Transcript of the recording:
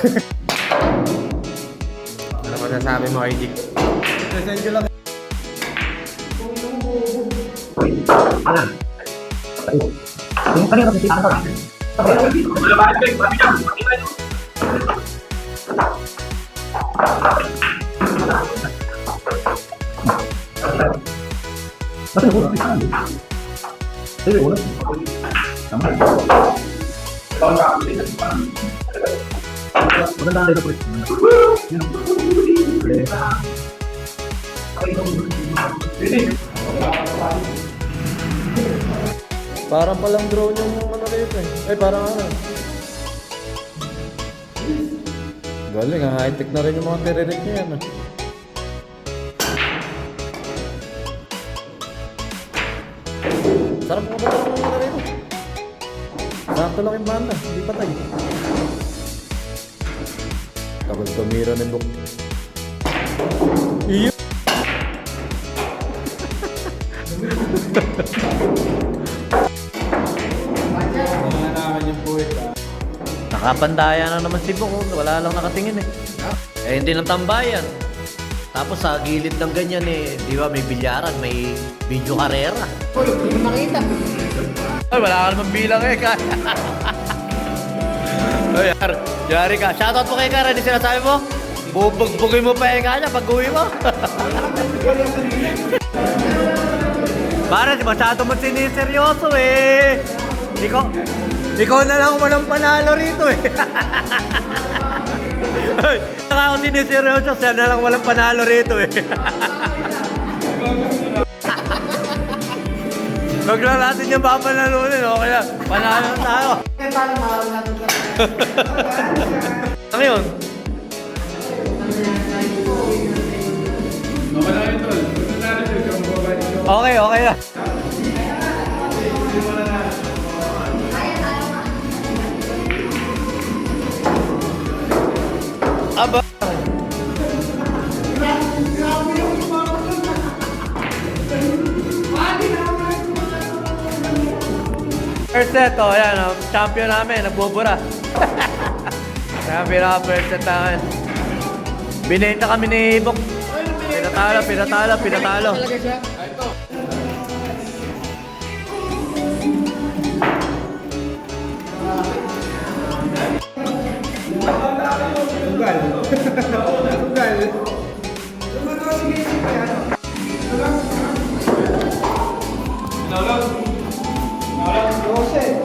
Ano masasabi mo, RG? Present ko lang. Alam. Yung kanina kasi ano lang. Bakit ako lang isa? Sige, ulo. Tama. Maganda dito po. Parang palang drone yung ano rito eh. Ay, parang ano. Galing, high-tech na rin yung mga tiririk niya yan. Sarap mo ba talaga yung rito? Sakto lang yung banda, hindi patay. Takot tumira ng book. Iyo! Nakapandaya na naman si Bok, wala lang nakatingin eh. Eh hindi ng tambayan. Tapos sa gilid ng ganyan eh, di ba may bilyaran, may video karera. Uy, hindi mo nakita. Ay, wala ka naman bilang eh, kaya. Ay, yari ka. Shoutout mo kay Kara, hindi sinasabi mo? Bubugbugin mo pa yung kanya pag uwi mo. Para, di masyado mo siniseryoso eh. Ikaw na lang walang panalo rito eh. Ay, saka ako siniseryoso, siya na lang walang panalo rito eh. Huwag lang natin yung papanalunin, okay na. Panalo na tayo. Kaya paano makawala natin ka? Ano yun? Okay, okay na. Aba. First set, oh, yan, oh, champion namin, nagbubura. Champion na first set namin. Binenta kami ni Bok. Pinatalo. Talaga siya. Jose!